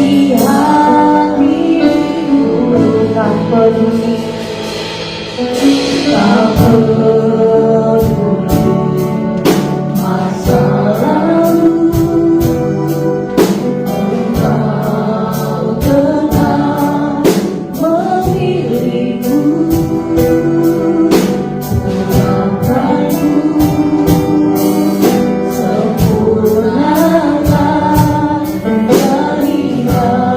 di hatiku, tak peduli, tak peduli masa lalu. Engkau telah memilihku, mengangkatku, sempurnakan keindahan.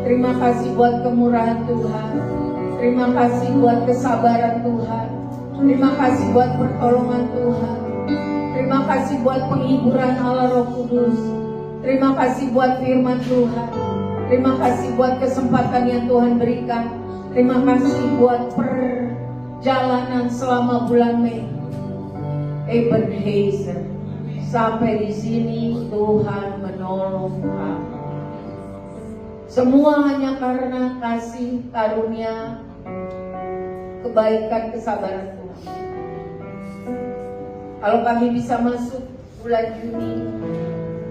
Terima kasih buat kemurahan Tuhan. Terima kasih buat kesabaran Tuhan. Terima kasih buat pertolongan Tuhan. Terima kasih buat penghiburan Allah Roh Kudus. Terima kasih buat firman Tuhan. Terima kasih buat kesempatan yang Tuhan berikan. Terima kasih buat perjalanan selama bulan Mei. Ebenezer, sampai di sini Tuhan menolong kami. Semua hanya karena kasih karunia, kebaikan, kesabaran Tuhan. Kalau kami bisa masuk bulan Juni,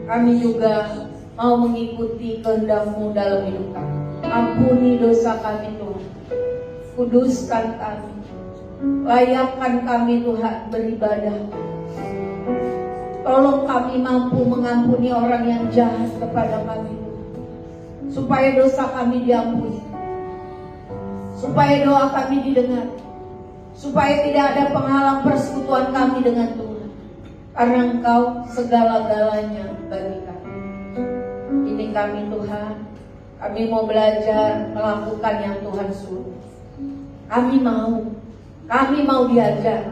kami juga mau mengikuti kehendak-Mu dalam hidup kami. Ampuni dosa kami Tuhan, kuduskan kami, layakkan kami Tuhan beribadah. Tolong kami mampu mengampuni orang yang jahat kepada kami, supaya dosa kami diampuni, supaya doa kami didengar, supaya tidak ada penghalang persekutuan kami dengan Tuhan, karena Engkau segala-galanya bagi kami. Ini kami Tuhan, kami mau belajar melakukan yang Tuhan suruh. Kami mau diajar,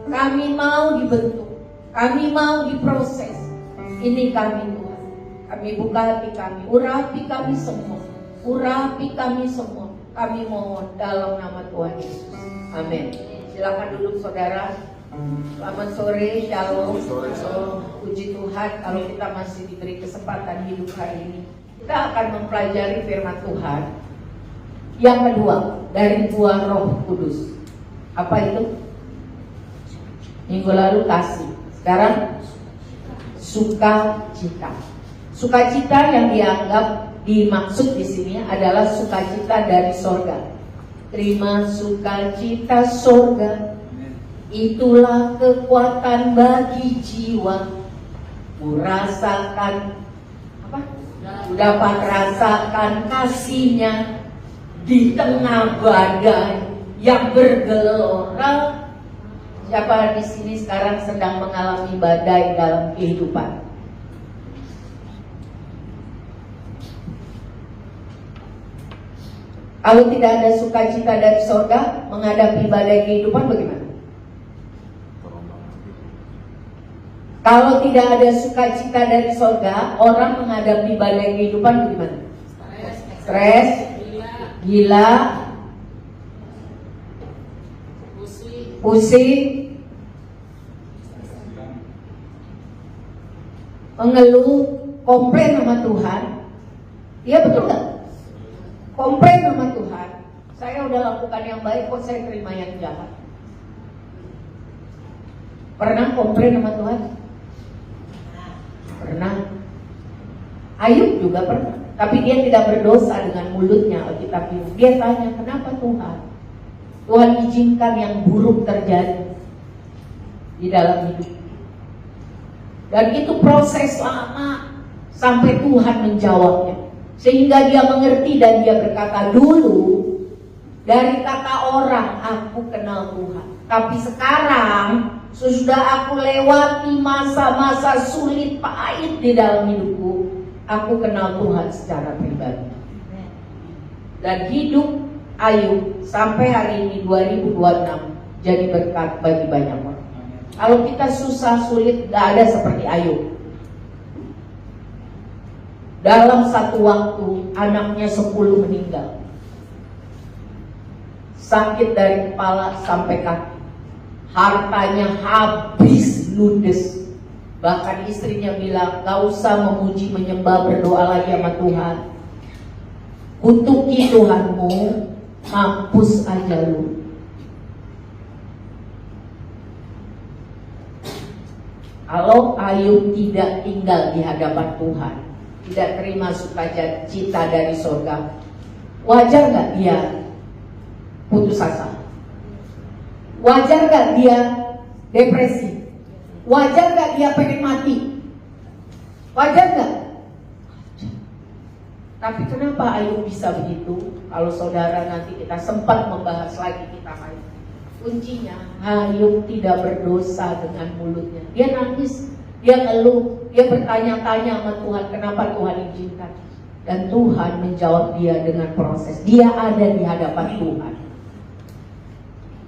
kami mau dibentuk, kami mau diproses. Ini kami Tuhan. Kami buka hati kami, urapi kami semua, urapi kami semua. Kami mohon dalam nama Tuhan Yesus. Amin. Silakan duduk saudara. Selamat sore, shalom. Puji Tuhan kalau kita masih diberi kesempatan hidup hari ini. Kita akan mempelajari firman Tuhan. Yang kedua, dari buah Roh Kudus. Apa itu? Minggu lalu kasih. Sekarang sukacita. Sukacita yang dimaksud di sini adalah sukacita dari sorga. Terima sukacita sorga, itulah kekuatan bagi jiwa. Merasakan apa? Dapat rasakan kasihnya di tengah badai yang bergelora. Siapa di sini sekarang sedang mengalami badai dalam kehidupan? Kalau tidak ada sukacita dari sorga, menghadapi badai kehidupan bagaimana? Kalau tidak ada sukacita dari sorga, orang menghadapi badai kehidupan bagaimana? Stres, gila, pusing, mengeluh, komplain sama Tuhan. Iya betul nggak? Komplain sama Tuhan, saya udah lakukan yang baik kok saya terima yang jahat. Pernah komplain sama Tuhan? Pernah. Ayub juga pernah, tapi dia tidak berdosa dengan mulutnya. Alkitab bilang, dia tanya, kenapa Tuhan? Tuhan izinkan yang buruk terjadi di dalam hidup. Dan itu proses lama sampai Tuhan menjawabnya. Sehingga dia mengerti dan dia berkata, dulu dari kata orang aku kenal Tuhan, tapi sekarang sesudah aku lewati masa-masa sulit pahit di dalam hidupku, aku kenal Tuhan secara pribadi. Dan hidup Ayub sampai hari ini 2026 jadi berkat bagi banyak orang. Kalau kita susah sulit, gak ada seperti Ayub. Dalam satu waktu anaknya 10 meninggal. Sakit dari kepala sampai kaki. Hartanya habis ludes. Bahkan istrinya bilang, gak usah memuji, menyembah, berdoa lagi sama Tuhan. Kutuki Tuhanmu, mampus aja lu. Kalau Ayub tidak tinggal di hadapan Tuhan, tidak terima sukacita dari surga, wajar gak dia putus asa? Wajar gak dia depresi? Wajar gak dia pengen mati? Wajar gak? Tapi kenapa Ayub bisa begitu? Kalau saudara nanti kita sempat membahas lagi, kita main. Kuncinya, Ayub tidak berdosa dengan mulutnya. Dia nangis, dia ngeluh, dia bertanya-tanya sama Tuhan, kenapa Tuhan izinkan. Dan Tuhan menjawab dia dengan proses. Dia ada di hadapan Tuhan.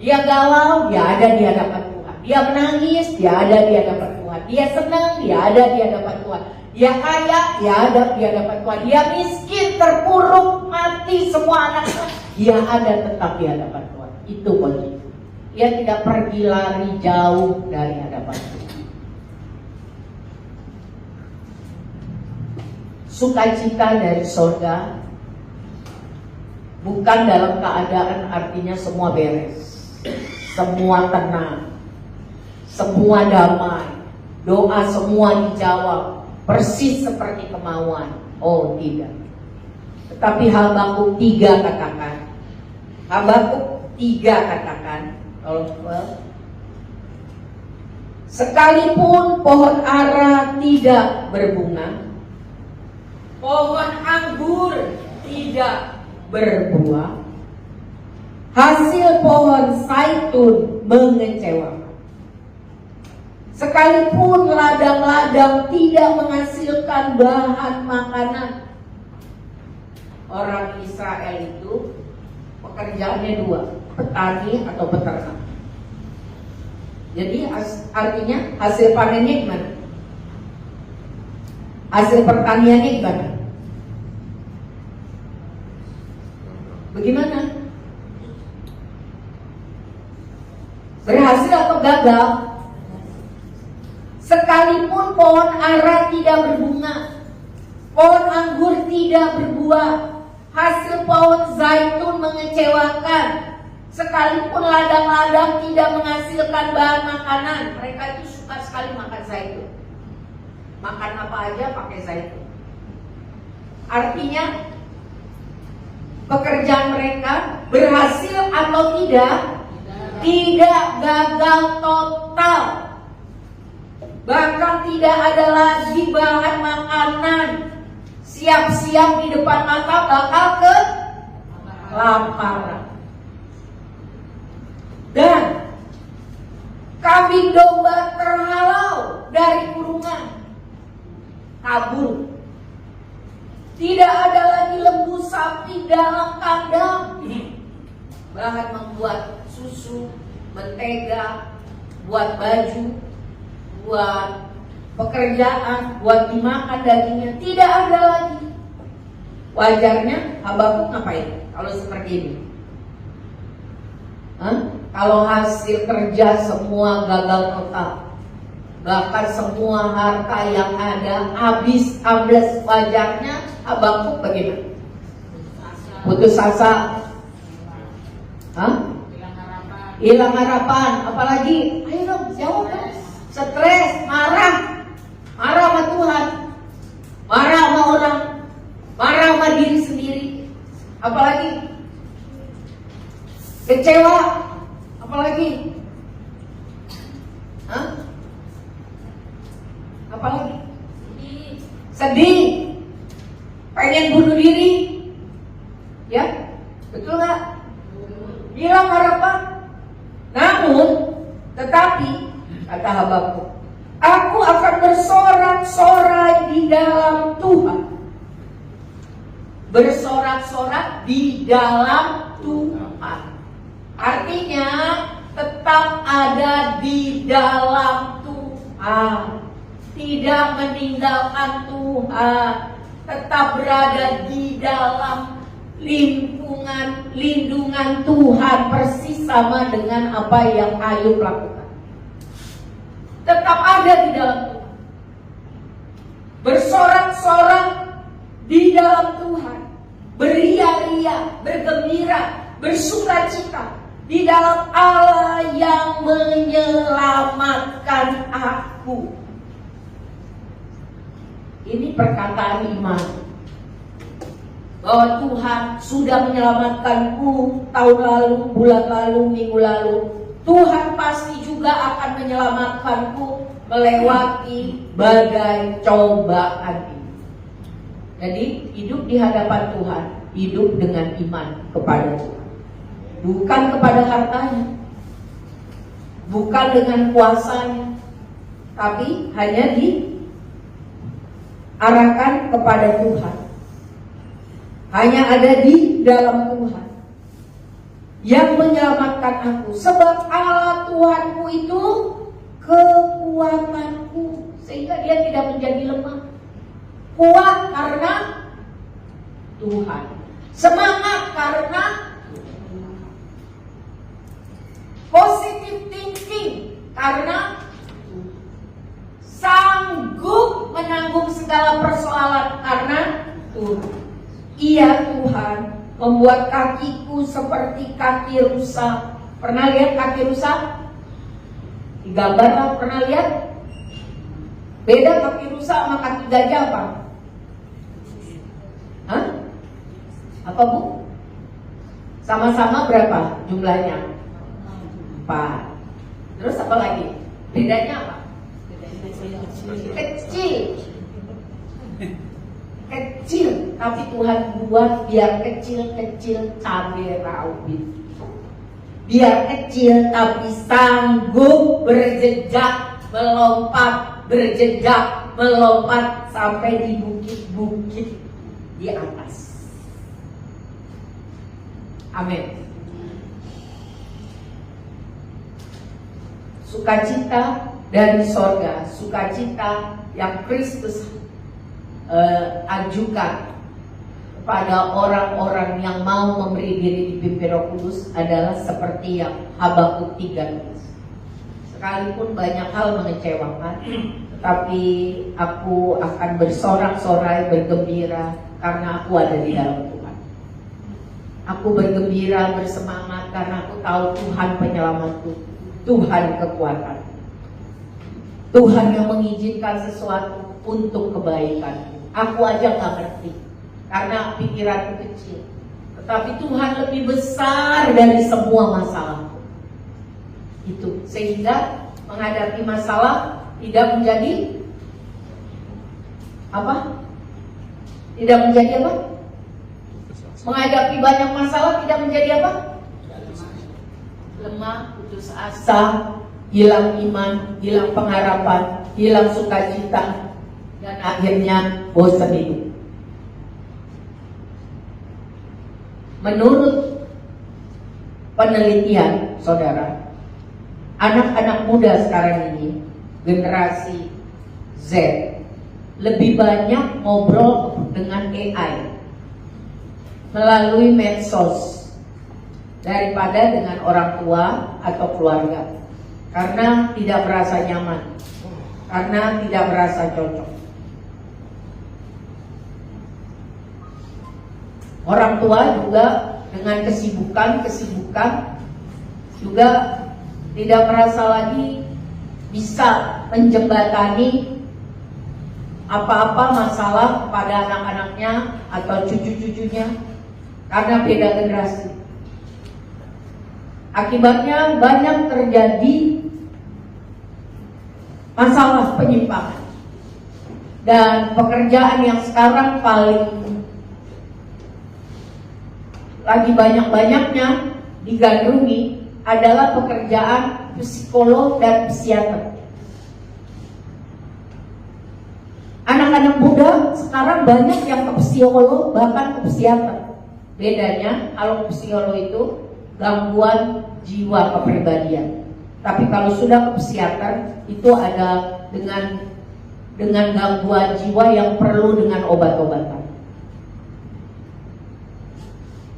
Dia galau, dia ada di hadapan Tuhan. Dia menangis, dia ada di hadapan Tuhan. Dia senang, dia ada di hadapan Tuhan. Dia kaya, dia ada di hadapan Tuhan. Dia miskin, terpuruk, mati semua anaknya, dia ada tetap di hadapan Tuhan. Itu kunci. Dia tidak pergi lari jauh dari hadapan Tuhan. Sukacita dari surga bukan dalam keadaan artinya semua beres, semua tenang, semua damai, doa semua dijawab persis seperti kemauan. Oh tidak. Tetapi Habakuk 3 katakan, Habakuk 3 katakan, sekalipun pohon ara tidak berbunga, pohon anggur tidak berbuah, hasil pohon zaitun mengecewakan. Sekalipun ladang-ladang tidak menghasilkan bahan makanan. Orang Israel itu pekerjaannya 2, petani atau peternak. Jadi artinya hasil panennya gimana? Hasil pertaniannya gimana? Bagaimana? Berhasil atau gagal? Sekalipun pohon ara tidak berbunga, pohon anggur tidak berbuah, hasil pohon zaitun mengecewakan, sekalipun ladang-ladang tidak menghasilkan bahan makanan. Mereka itu suka sekali makan zaitun. Makan apa aja pakai zaitun. Artinya pekerjaan mereka berhasil atau tidak? Tidak, gagal total. Bahkan tidak ada lagi bahan makanan. Siap-siap di depan mata bakal kelaparan. Dan kambing domba terhalau dari kurungan, kabur. Tidak ada lagi lembu sapi dalam kandang. Bahan membuat susu, mentega, buat baju, buat pekerjaan, buat dimakan dagingnya, tidak ada lagi. Wajarnya Habakuk ngapain kalau seperti ini? Kalau hasil kerja semua gagal total, bahkan semua harta yang ada habis ambles, wajarnya Habakuk bagaimana? Putus asa, hilang harapan, apalagi? Ayo dong, jawab dong. Stres, marah sama Tuhan, marah sama orang, marah sama diri sendiri, apalagi? Kecewa, apalagi? Apalagi? Sedih, pengen bunuh diri, ya, betul nggak? Hilang harapan. Namun, tetapi kata Habakuk, aku akan bersorak-sorai di dalam Tuhan. Bersorak-sorak di dalam Tuhan. Artinya tetap ada di dalam Tuhan. Tidak meninggalkan Tuhan. Tetap berada di dalam lindungan Tuhan, persis sama dengan apa yang Ayub lakukan. Tetap ada di dalam Tuhan, bersorak-sorak di dalam Tuhan, beria-ria, bergembira, bersukacita di dalam Allah yang menyelamatkan aku. Ini perkataan iman, bahwa Tuhan sudah menyelamatkanku tahun lalu, bulan lalu, minggu lalu. Tuhan pasti juga akan menyelamatkanku melewati badai cobaan ini. Jadi hidup di hadapan Tuhan, hidup dengan iman kepada Tuhan, bukan kepada hartanya, bukan dengan kuasanya, tapi hanya diarahkan kepada Tuhan. hanya ada di dalam Tuhan yang menyelamatkan aku. Sebab Allah Tuhanku itu kekuatanku, sehingga dia tidak menjadi lemah. Kuat karena Tuhan, semangat karena positive thinking karena sanggup menanggung segala persoalan karena Tuhan. Iya, Tuhan membuat kakiku seperti kaki rusa. Pernah lihat kaki rusa? Di gambar lah, pernah lihat? Beda kaki rusa sama kaki gajah apa? Hah? Apa Bu? Sama-sama berapa jumlahnya? 4. Terus apa lagi? Bedanya apa? Kecil. Kecil, tapi Tuhan buat biar kecil-kecil cabai rawit. Biar kecil tapi sanggup berjejak, melompat, berjejak, melompat sampai di bukit-bukit di atas. Amin. Sukacita dari sorga, sukacita yang Kristus ajukan kepada orang-orang yang mau memberi diri dipimpin Roh Kudus adalah seperti yang Habakuk 3 tulis. Sekalipun banyak hal mengecewakan, tetapi aku akan bersorak-sorai, bergembira karena aku ada di dalam Tuhan. Aku bergembira, bersemangat karena aku tahu Tuhan penyelamatku, Tuhan kekuatan, Tuhan yang mengizinkan sesuatu untuk kebaikan. Aku aja gak ngerti karena pikiranku kecil, tetapi Tuhan lebih besar dari semua masalah itu, sehingga menghadapi masalah tidak menjadi apa? Tidak menjadi apa? Menghadapi banyak masalah tidak menjadi apa? Lemah, putus asa, hilang iman, hilang pengharapan, hilang sukacita, dan akhirnya bosan hidup. Menurut penelitian, saudara, anak-anak muda sekarang ini, generasi Z, lebih banyak ngobrol dengan AI melalui medsos daripada dengan orang tua atau keluarga, karena tidak merasa nyaman, karena tidak merasa cocok. Orang tua juga dengan kesibukan juga tidak merasa lagi bisa menjembatani apa-apa masalah pada anak-anaknya atau cucu-cucunya karena beda generasi. Akibatnya banyak terjadi masalah penyimpangan. Dan pekerjaan yang sekarang paling lagi banyak-banyaknya digandrungi adalah pekerjaan psikolog dan psikiater. Anak-anak muda sekarang banyak yang ke psikolog, bahkan ke psikiater. Bedanya, kalau psikolog itu gangguan jiwa kepribadian, tapi kalau sudah ke psikiater itu ada dengan gangguan jiwa yang perlu dengan obat-obatan.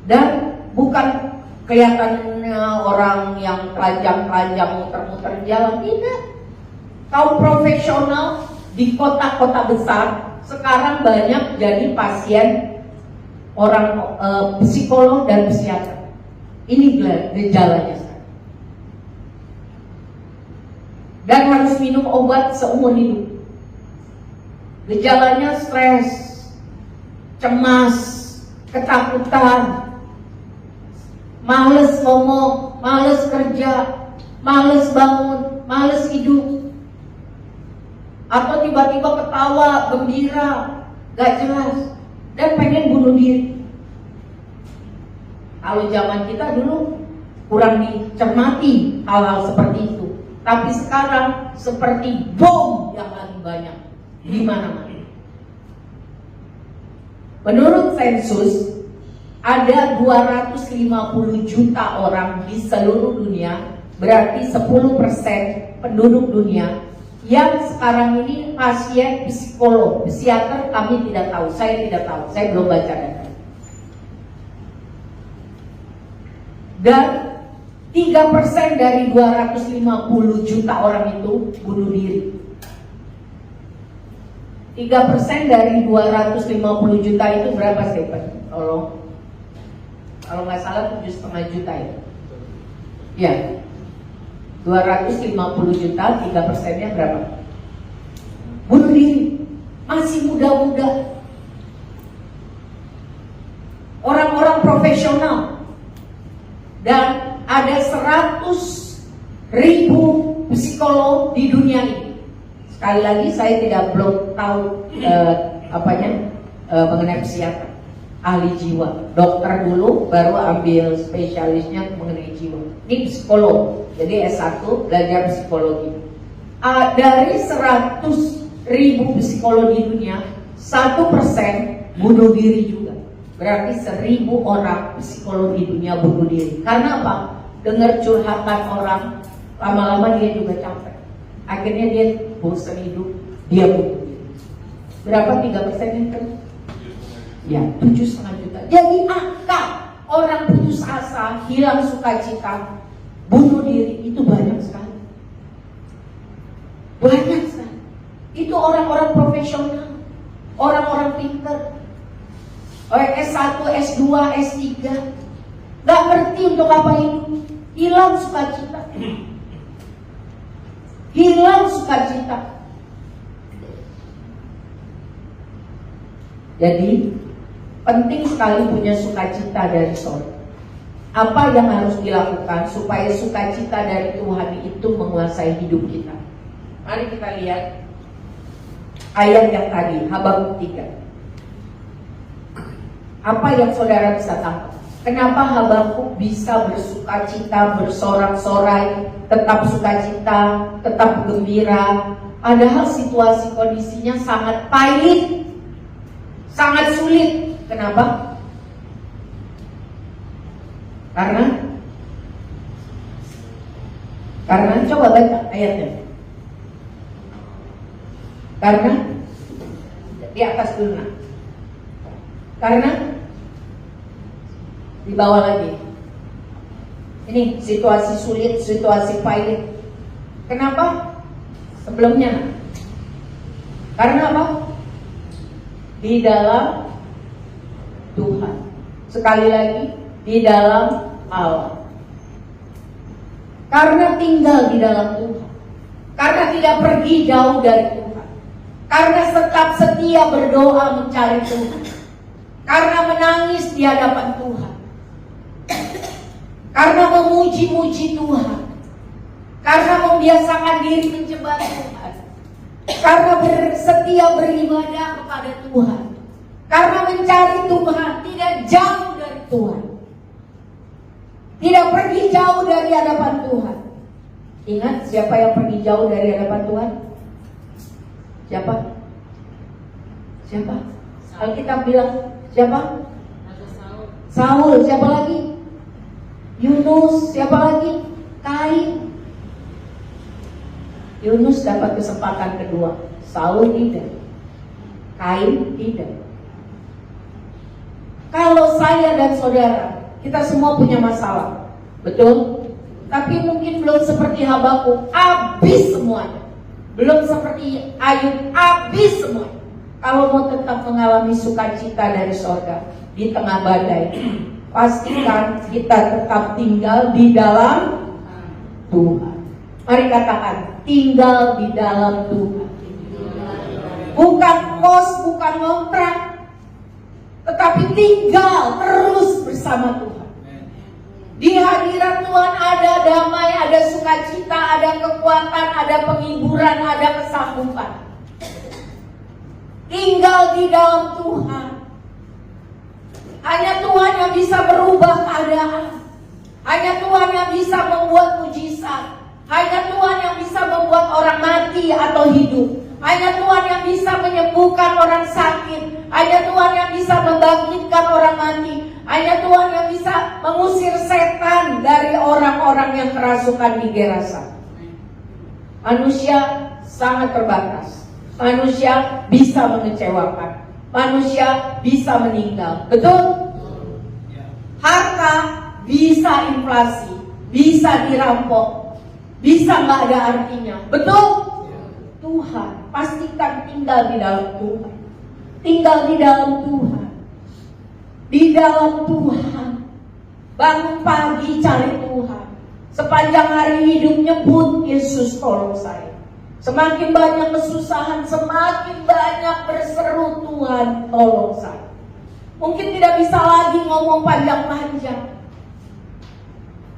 Dan bukan kelihatannya orang yang telanjang-telanjang muter-muter jalan, tidak. Kaum profesional di kota-kota besar sekarang banyak jadi pasien orang psikolog dan psikiater. Ini gejalanya. Dan harus minum obat seumur hidup. Gejalanya stres, cemas, ketakutan, males ngomong, males kerja, males bangun, males hidup, atau tiba-tiba ketawa, gembira, gak jelas, dan pengen bunuh diri. Kalau zaman kita dulu kurang dicermati hal-hal seperti itu, tapi sekarang seperti bom yang lagi banyak di mana-mana. Menurut sensus ada 250 juta orang di seluruh dunia, berarti 10% penduduk dunia yang sekarang ini pasien psikolog, psikiater kami tidak tahu, saya tidak tahu, saya belum baca data. Dan 3% dari 250 juta orang itu bunuh diri. 3% dari 250 juta itu berapa, Stephen? Kalau nggak salah 7,5 juta ya. Ya, 250 juta, 3%-nya berapa? Bunuh diri, masih muda-muda. Orang-orang profesional. Dan ada 100.000 psikolog di dunia ini. Sekali lagi saya belum tahu mengenai psikiater, ahli jiwa, dokter dulu, baru ambil spesialisnya mengenai jiwa. Ini psikolog, jadi S1 belajar psikologi. Dari 100.000 psikolog di dunia, 1% bunuh diri juga. Berarti 1.000 orang psikolog di dunia bunuh diri. Karena apa? Dengar curhatan orang, lama-lama dia juga capek. Akhirnya dia bosan hidup, dia bunuh diri. Berapa 3% itu? Ya, 7,5 juta. Jadi angka orang putus asa, hilang sukacita, bunuh diri itu banyak sekali. Banyak sekali. Itu orang-orang profesional, orang-orang pintar, S1, S2, S3, gak ngerti untuk apa itu, hilang sukacita. Hilang sukacita. Jadi penting sekali punya sukacita dari sorga. Apa yang harus dilakukan supaya sukacita dari Tuhan itu menguasai hidup kita? Mari kita lihat ayat yang tadi, Habakuk 3. Apa yang saudara bisa tangkap? Kenapa Habakuk bisa bersukacita, bersorak-sorai, tetap sukacita, tetap gembira, padahal situasi kondisinya sangat pahit, sangat sulit. Kenapa? Karena coba baca ayatnya. Karena di atas dulu, nah. Karena di bawah lagi. Ini situasi sulit, situasi pahit. Kenapa? Sebelumnya. Karena apa? Di dalam Tuhan. Sekali lagi, di dalam Allah. Karena tinggal di dalam Tuhan. Karena tidak pergi jauh dari Tuhan. Karena tetap setia berdoa mencari Tuhan. Karena menangis di hadapan Tuhan. Karena memuji-muji Tuhan. Karena membiasakan diri menyembah Tuhan. Karena setia beribadah kepada Tuhan. Karena mencari Tuhan, tidak jauh dari Tuhan. Tidak pergi jauh dari hadapan Tuhan. Ingat siapa yang pergi jauh dari hadapan Tuhan? Siapa? Siapa? Alkitab bilang siapa? Saul. Siapa lagi? Yunus. Siapa lagi? Kain. Yunus dapat kesempatan kedua, Saul tidak. Kain tidak. Kalau saya dan saudara, kita semua punya masalah, betul? Tapi mungkin belum seperti Habakuk, habis semuanya. Belum seperti Ayub, habis semuanya. Kalau mau tetap mengalami sukacita dari sorga di tengah badai, pastikan kita tetap tinggal di dalam Tuhan. Mari katakan, tinggal di dalam Tuhan. Bukan kos, bukan ngontrak, tetapi tinggal terus bersama Tuhan. Di hadirat Tuhan ada damai, ada sukacita, ada kekuatan, ada penghiburan, ada kesanggupan. Tinggal di dalam Tuhan. Hanya Tuhan yang bisa berubah keadaan. Hanya Tuhan yang bisa membuat mujizat. Hanya Tuhan yang bisa membuat orang mati atau hidup. Hanya Tuhan yang bisa menyembuhkan orang sakit. Hanya Tuhan yang bisa membangkitkan orang mati. Hanya Tuhan yang bisa mengusir setan dari orang-orang yang kerasukan di Gerasa. Manusia sangat terbatas. Manusia bisa mengecewakan. Manusia bisa meninggal. Betul? Harta bisa inflasi, bisa dirampok, bisa nggak ada artinya. Betul? Tuhan, pastikan tinggal di dalam Tuhan. Tinggal di dalam Tuhan. Di dalam Tuhan. Bangun pagi cari Tuhan. Sepanjang hari hidup nyebut, Yesus tolong saya. Semakin banyak kesusahan, semakin banyak berseru, Tuhan tolong saya. Mungkin tidak bisa lagi ngomong panjang-panjang,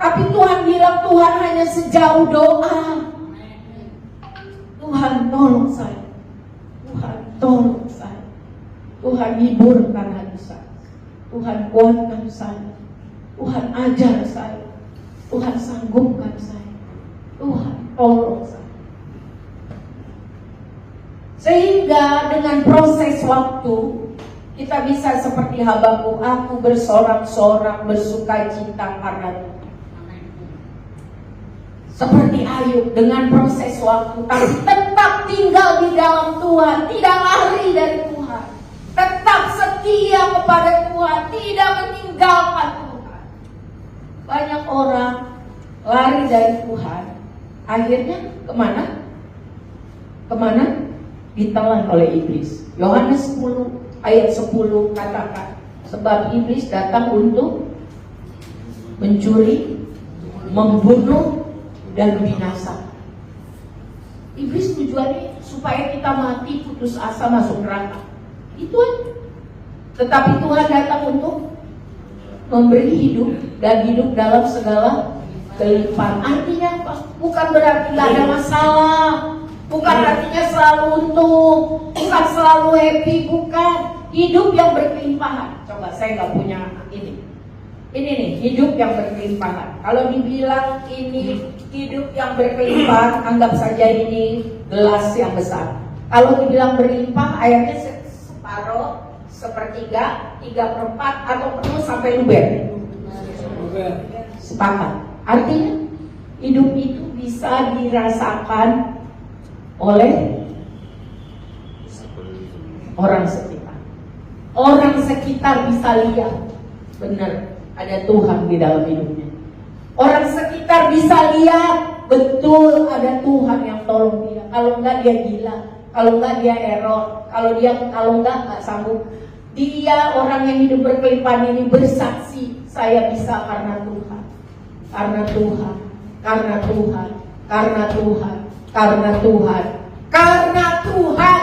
tapi Tuhan bilang Tuhan hanya sejauh doa. Tuhan tolong saya. Tuhan tolong saya. Tuhan hiburkan hati saya. Tuhan kuatkan saya. Tuhan ajar saya. Tuhan sanggupkan saya. Tuhan tolong saya. Sehingga dengan proses waktu kita bisa seperti Habakuk, aku bersorak-sorak bersuka cita karena Tuhan. Seperti Ayub dengan proses waktu, tapi tetap tinggal di dalam Tuhan, tidak lari dari Tuhan, tetap setia kepada Tuhan, tidak meninggalkan Tuhan. Banyak orang lari dari Tuhan, akhirnya kemana? Kemana? Ditelan oleh iblis. Yohanes 10 ayat 10 katakan, sebab iblis datang untuk mencuri, membunuh, dan binasa. Iblis tujuannya supaya kita mati, putus asa, masuk neraka. Itu aja. Tetapi Tuhan datang untuk memberi hidup dan hidup dalam segala kelimpahan. Artinya apa? Bukan berarti tidak ada masalah. Bukan artinya selalu untung, bukan selalu happy, bukan. Hidup yang berkelimpahan. Coba saya nggak punya ini. Ini nih, hidup yang berkelimpahan. Kalau dibilang ini hidup yang berkelimpahan, anggap saja ini gelas yang besar. Kalau dibilang berlimpah, airnya separuh, sepertiga, 3/4, atau penuh sampai luber. Sepakat. Artinya hidup itu bisa dirasakan oleh orang sekitar. Orang sekitar bisa lihat benar ada Tuhan di dalam hidupnya. Orang sekitar bisa lihat betul ada Tuhan yang tolong dia. Kalau enggak dia gila, kalau enggak dia error, kalau enggak sanggup. Dia orang yang hidup berkelimpahan ini bersaksi, saya bisa karena Tuhan. Karena Tuhan, karena Tuhan, karena Tuhan, karena Tuhan, karena Tuhan.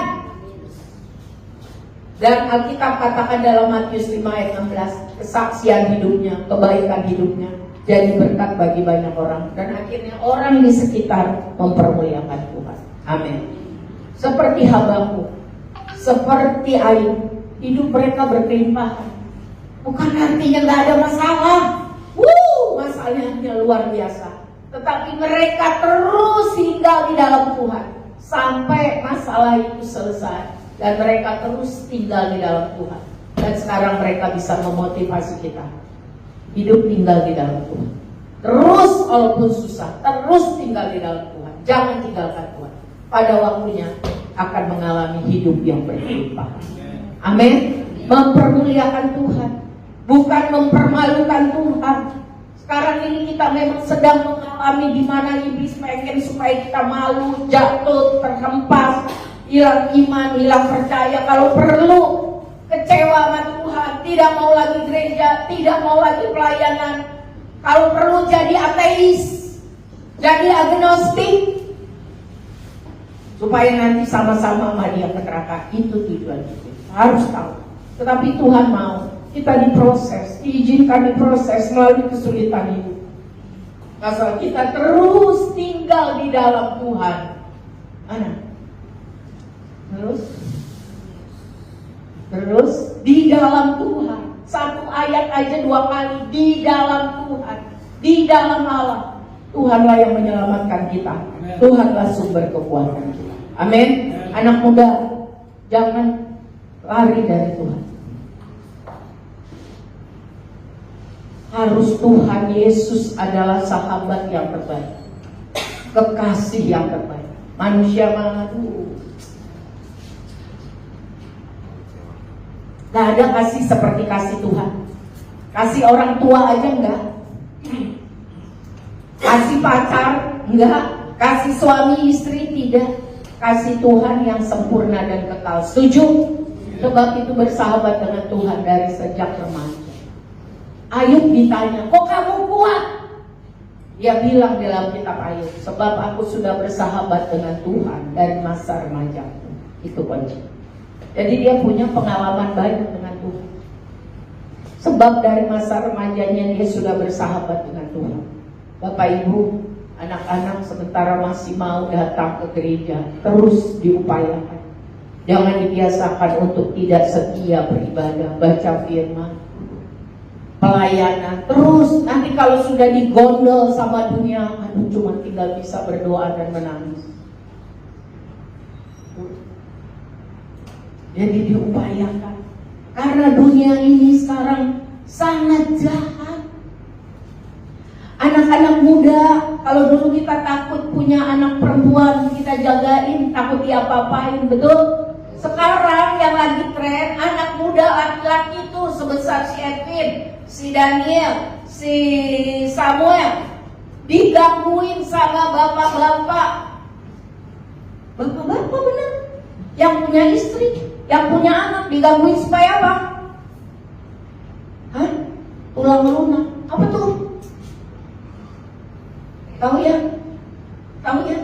Dan Alkitab katakan dalam Matius 5 ayat 16, kesaksian hidupnya, kebaikan hidupnya jadi berkat bagi banyak orang. Dan akhirnya orang di sekitar mempermuliakan Tuhan. Amin. Seperti Habakuk, seperti Ayub, hidup mereka berkelimpahan. Bukan artinya gak ada masalah. Masalahnya luar biasa. Tetapi mereka terus tinggal di dalam Tuhan sampai masalah itu selesai. Dan mereka terus tinggal di dalam Tuhan. Dan sekarang mereka bisa memotivasi kita hidup tinggal di dalam Tuhan. Terus walaupun susah, terus tinggal di dalam Tuhan. Jangan tinggalkan Tuhan. Pada waktunya akan mengalami hidup yang berlimpah. Amin. Mempermuliakan Tuhan, bukan mempermalukan Tuhan. Sekarang ini kita memang sedang mengalami di mana iblis pengen supaya kita malu, jatuh, terhempas, hilang iman, hilang percaya. Kalau perlu kecewa sama Tuhan, tidak mau lagi gereja, tidak mau lagi pelayanan. Kalau perlu jadi ateis, jadi agnostik, supaya nanti sama-sama sama dia ke neraka. Itu tujuan kita. Harus tahu. Tetapi Tuhan mau kita diproses, diizinkan diproses melalui kesulitan itu. Asal kita terus tinggal di dalam Tuhan. Mana? Terus di dalam Tuhan. Satu ayat aja 2 kali, di dalam Tuhan, di dalam Allah. Tuhanlah yang menyelamatkan kita. Tuhanlah sumber kekuatan kita. Amin. Anak muda, jangan lari dari Tuhan. harus Tuhan Yesus adalah sahabat yang terbaik, kekasih yang terbaik. Manusia mah gak ada kasih seperti kasih Tuhan. Kasih orang tua aja enggak, kasih pacar enggak, kasih suami istri tidak. Kasih Tuhan yang sempurna dan kekal. Setuju? Sebab itu bersahabat dengan Tuhan dari sejak remaja. Ayub ditanya, kok kamu kuat? Dia bilang dalam kitab Ayub, sebab aku sudah bersahabat dengan Tuhan dari masa remaja. Itu kunci. Jadi dia punya pengalaman banyak dengan Tuhan. Sebab dari masa remajanya dia sudah bersahabat dengan Tuhan. Bapak Ibu, anak-anak sementara masih mau datang ke gereja, terus diupayakan. Jangan dibiasakan untuk tidak setia beribadah, baca firman, pelayanan. Terus nanti kalau sudah digondol sama dunia, aduh cuma tinggal bisa berdoa dan menangis. Jadi diupayakan. Karena dunia ini sekarang sangat jahat. Anak-anak muda, kalau dulu kita takut punya anak perempuan, kita jagain, takut diapa-apain, betul? Sekarang yang lagi tren, anak muda laki-laki itu sebesar si Edwin, si Daniel, si Samuel, digangguin sama bapak-bapak. Bapak-bapak bener, yang punya istri, yang punya anak, digangguin supaya apa? Hah? Tulang lunak, apa tuh? Tahu ya? Tahu ya?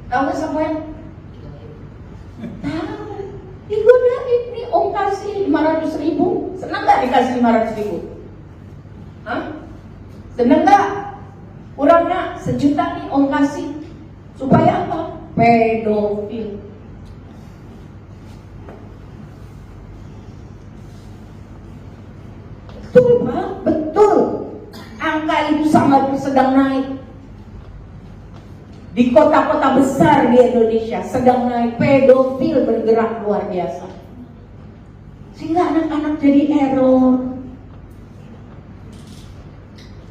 Tahu nggak Samuel? Tahu. Digodain nih, om kasih 500.000. Senang nggak dikasih 500.000? Hah? Senang nggak? Kurangnya 1 juta nih om kasih. Supaya apa? Pedofil. Betul Pak, betul. Angka itu sangat sedang naik. Di kota-kota besar di Indonesia sedang naik, pedofil bergerak luar biasa. Sehingga anak-anak jadi error.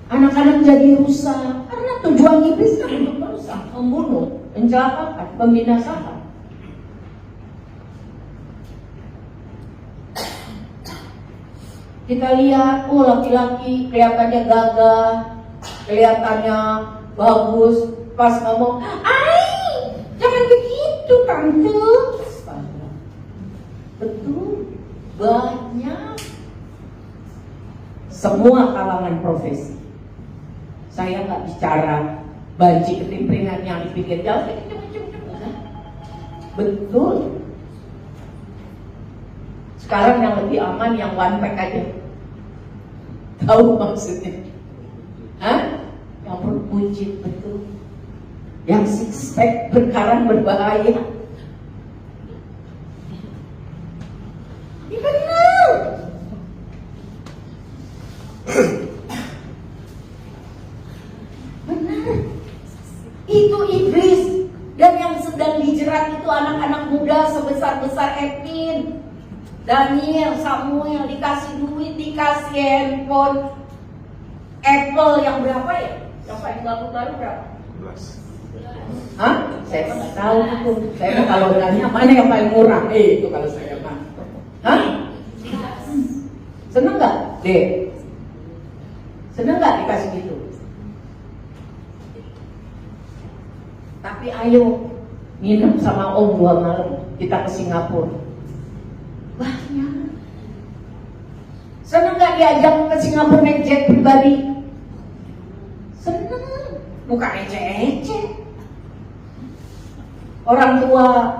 Anak-anak jadi rusak. Karena tujuan iblis kan untuk merusak, membunuh, mencelakakan, membinasakan. Kita lihat, laki-laki kelihatannya gagah, kelihatannya bagus. Pas ngomong, jangan begitu tante. Betul, banyak. Semua kalangan profesi. Saya nggak bicara banci ketimpringan yang di pinggir jalan. Betul. Sekarang yang lebih aman yang one pack aja. Tahu maksudnya? Hah? Yang berbuncit, betul. Yang six pack berkarang berbahaya. Ini benar. Benar. Itu iblis. Dan yang sedang dijerat itu anak-anak muda sebesar-besar Edwin, Daniel, Samuel, dikasih duit, dikasih handphone Apple yang berapa ya? Yang paling baru berapa? 11. Hah? Saya nggak tahu itu. Saya kalau nanya mana yang paling murah? Itu kalau saya mah. Hah? Seneng nggak, Dek? Seneng nggak dikasih gitu? Tapi ayo nginep sama Om 2 malam. Kita ke Singapura. Banyak. Seneng nggak diajak ke Singapura naik jet pribadi? Seneng. Bukan ece-ece. Orang tua,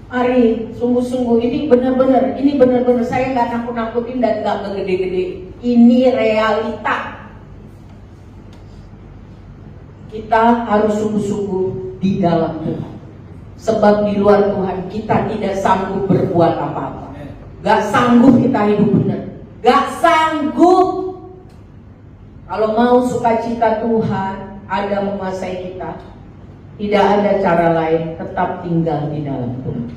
mari sungguh-sungguh ini benar-benar saya nggak nakut-nakutin dan nggak gede-gede. Ini realita. Kita harus sungguh-sungguh di dalam Tuhan. Sebab di luar Tuhan kita tidak sanggup berbuat apa-apa. Gak sanggup kita hidup benar. Gak sanggup. Kalau mau sukacita Tuhan ada menguasai kita, tidak ada cara lain, tetap tinggal di dalam Tuhan.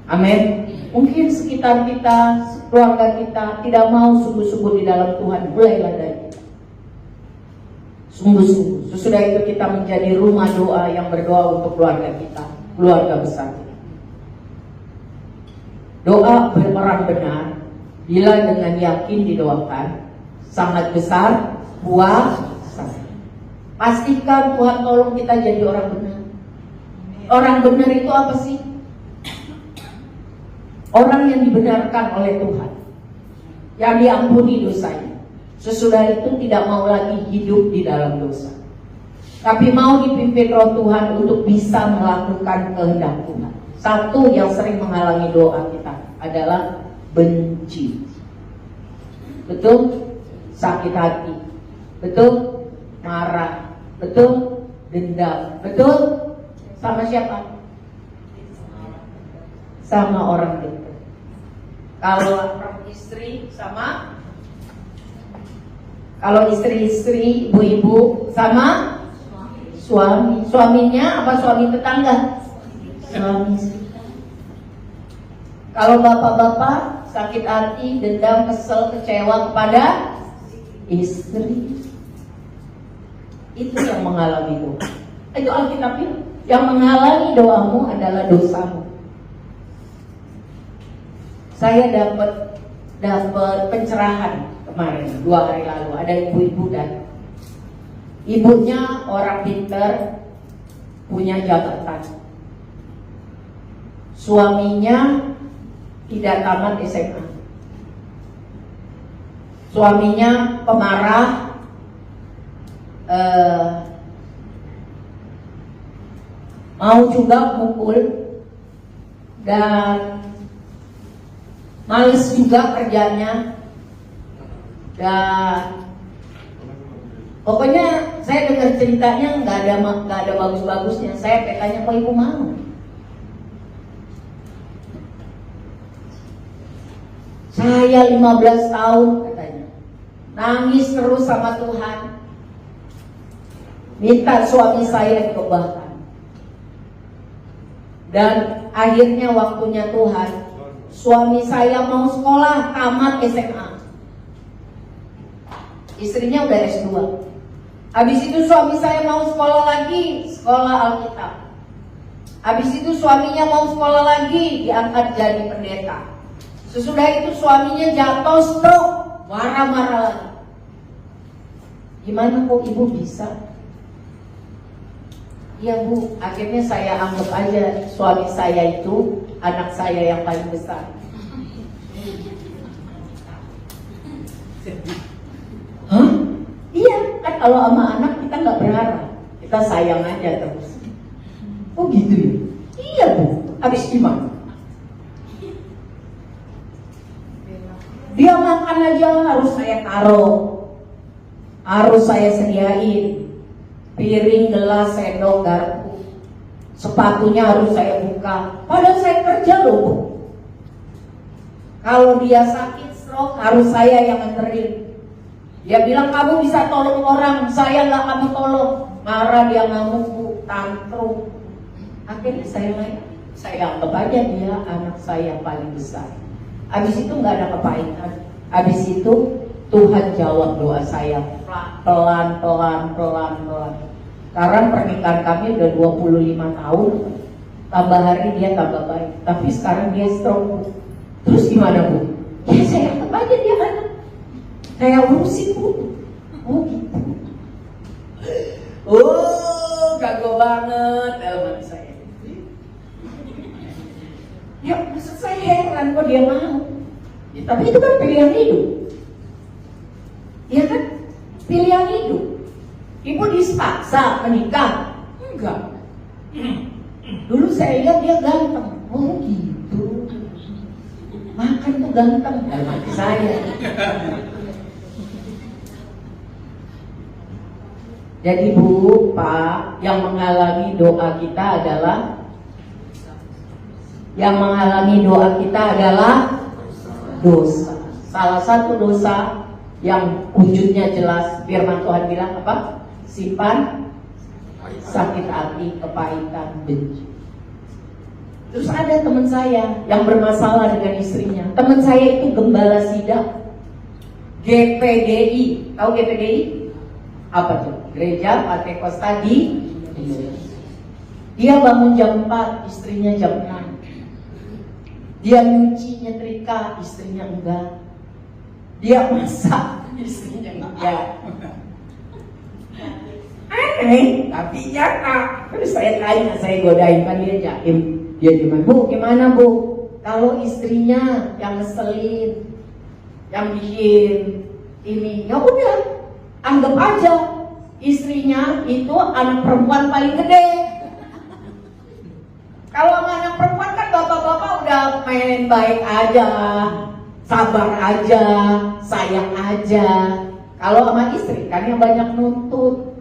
Amin. Mungkin sekitar kita, keluarga kita tidak mau sungguh-sungguh di dalam Tuhan. Mulailah dari sungguh-sungguh. Sesudah itu kita menjadi rumah doa yang berdoa untuk keluarga kita, keluarga besar kita. Doa berperan benar bila dengan yakin didoakan, sangat besar kuasa. Pastikan Tuhan tolong kita jadi orang benar. Orang benar itu apa sih? Orang yang dibenarkan oleh Tuhan, yang diampuni dosanya. Sesudah itu tidak mau lagi hidup di dalam dosa, tapi mau dipimpin Roh Tuhan untuk bisa melakukan kehendak Tuhan. Satu yang sering menghalangi doa kita adalah benci. Betul? Sakit hati. Betul? Marah. Betul? Dendam. Betul? Sama siapa? Sama orang dekat. Kalau orang istri sama, kalau istri-istri, ibu-ibu sama suami. Suaminya apa suami tetangga? Suami. Kalau bapak-bapak sakit hati, dendam, kesel, kecewa kepada istri, itu yang menghalangi doa. Itu Alkitab bilang, yang menghalangi doamu adalah dosamu. Saya dapat pencerahan kemarin 2 hari lalu. Ada ibu-ibu dan ibunya orang pintar, punya jabatan. Suaminya tidak tamat SMA. Suaminya pemarah, mau juga mukul, dan males juga kerjanya. Dan pokoknya saya dengar ceritanya nggak ada bagus-bagusnya. Saya tanya, kok ibu mau? Saya 15 tahun katanya, nangis terus sama Tuhan, minta suami saya dikobahkan. Dan akhirnya waktunya Tuhan, suami saya mau sekolah tamat SMA. Istrinya udah S2. Habis itu suami saya mau sekolah lagi, sekolah Alkitab. Habis itu suaminya mau sekolah lagi, diangkat jadi pendeta. Sesudah itu suaminya jatuh stroke, marah-marah lagi. Gimana kok ibu bisa? Iya bu, akhirnya saya anggap aja suami saya itu anak saya yang paling besar. Hah? Iya, kan kalau sama anak kita nggak berharap, kita sayang aja terus. Oh gitu ya? Iya bu, habis gimana? Dia makan aja harus saya taruh, harus saya sediain. Piring, gelas, sendok, garpu, sepatunya harus saya buka. Padahal saya kerja loh bu. Kalau dia sakit stroke harus saya yang nganterin. Dia bilang kamu bisa tolong orang, saya nggak kamu tolong. Marah dia, ngamuk bu, tantrum. Akhirnya saya anggap aja dia anak saya yang paling besar. Abis itu nggak ada kepahitan. Abis itu Tuhan jawab doa saya pelan. Sekarang pernikahan kami udah 25 tahun. Tambah hari dia tambah baik. Tapi sekarang dia stroke. Terus gimana bu? Ya saya anggap aja dia anak. Saya urusin bu. Oh gitu. Oh gagal banget dalam hati saya. Ya maksud saya heran kok dia mau. Ya, tapi itu kan pilihan hidup. Iya kan? Pilihan hidup. Ibu dipaksa menikah? Enggak. Dulu saya lihat dia ganteng. Oh gitu. Makan tuh ganteng dalam hati saya. Jadi bu, pak, yang menghalangi doa kita adalah dosa. Salah satu dosa yang wujudnya jelas, firman Tuhan bilang apa? Simpan sakit hati, kepahitan, benci. Terus ada teman saya yang bermasalah dengan istrinya. Teman saya itu gembala sidang GPDI. Tahu GPDI? Apa tuh? Gereja Pantekosta di Indonesia. Dia bangun jam 4, istrinya jam 6. Dia nyuci nyetrika, istrinya enggak. Dia masak, istrinya enggak. Aneh, tapi nyata. Terus saya tanya, saya godain kan dia jaim. Dia gimana bu? Kalau istrinya yang ngeselin, yang bikin ini, ya udah, anggap aja istrinya itu anak perempuan paling gede. Kalau sama anak perempuan kan bapak-bapak udah main baik aja, sabar aja, sayang aja. Kalau sama istri kan yang banyak nuntut.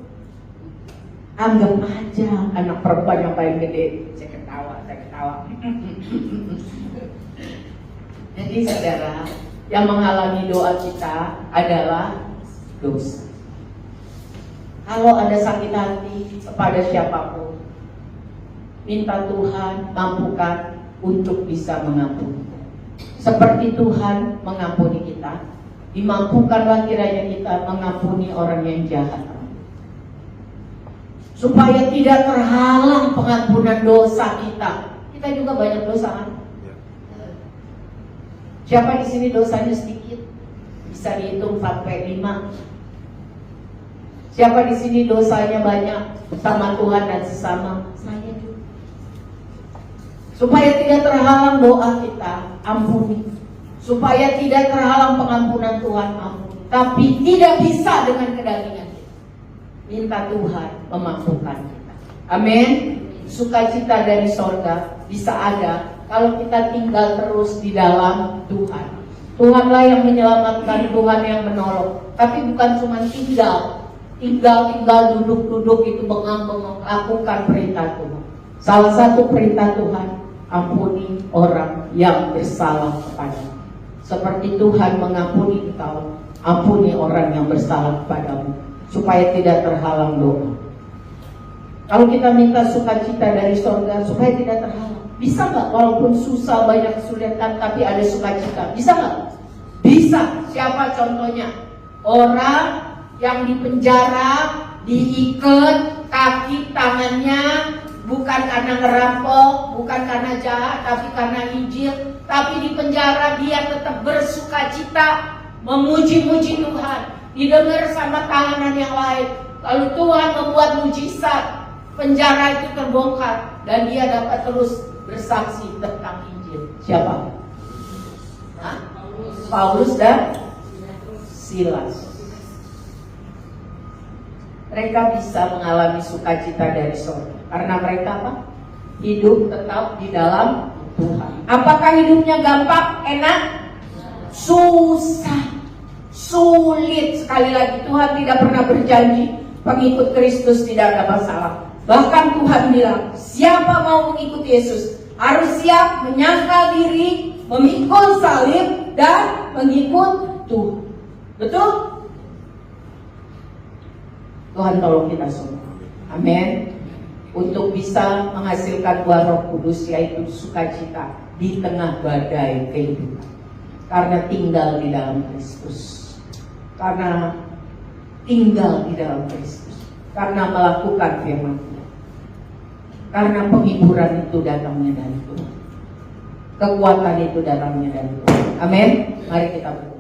Anggap aja anak perempuan yang paling gede. Saya ketawa. Jadi saudara, yang menghalangi doa kita adalah dosa. Kalau ada sakit hati kepada siapapun, minta Tuhan mampukan untuk bisa mengampuni. Seperti Tuhan mengampuni kita, dimampukanlah kiranya kita mengampuni orang yang jahat. Supaya tidak terhalang pengampunan dosa kita. Kita juga banyak dosa kan? Siapa di sini dosanya sedikit? Bisa dihitung 4-5. Siapa di sini dosanya banyak sama Tuhan dan sesama? Saya juga. Supaya tidak terhalang doa kita, ampuni. Supaya tidak terhalang pengampunan Tuhan, ampuni. Tapi tidak bisa dengan kedagingan kita. Minta Tuhan memampukan kita. Amin. Sukacita dari sorga bisa ada kalau kita tinggal terus di dalam Tuhan. Tuhanlah yang menyelamatkan, Tuhan yang menolong. Tapi bukan cuma tinggal duduk itu bengong lakukan perintah Tuhan. Salah satu perintah Tuhan, ampuni orang yang bersalah kepadamu. Seperti Tuhan mengampuni engkau, ampuni orang yang bersalah kepadamu, supaya tidak terhalang doa. Kalau kita minta sukacita dari sorga supaya tidak terhalang, bisa nggak? Walaupun susah, banyak kesulitan, tapi ada sukacita. Bisa nggak? Bisa. Siapa contohnya? Orang yang dipenjara, diikat kaki tangannya, bukan karena ngerampok, bukan karena jahat, tapi karena Injil. Tapi di penjara dia tetap bersukacita, memuji-muji Tuhan, didengar sama tahanan yang lain. Lalu Tuhan membuat mujizat, penjara itu terbongkar dan dia dapat terus bersaksi tentang Injil. Siapa? Paulus dan Silas. Mereka bisa mengalami sukacita dari sorga karena mereka apa? Hidup tetap di dalam Tuhan. Apakah hidupnya gampang, enak? Susah, sulit. Sekali lagi, Tuhan tidak pernah berjanji pengikut Kristus tidak ada masalah. Bahkan Tuhan bilang, siapa mau mengikuti Yesus harus siap menyangkal diri, memikul salib, dan mengikut Tuhan. Betul? Tuhan tolong kita semua. Amin. Untuk bisa menghasilkan buah Roh Kudus, yaitu sukacita di tengah badai kehidupan. Karena tinggal di dalam Kristus. Karena tinggal di dalam Kristus. Karena melakukan firman Tuhan. Karena penghiburan itu datangnya dari Tuhan. Kekuatan itu datangnya dari Tuhan. Amin. Mari kita berdoa.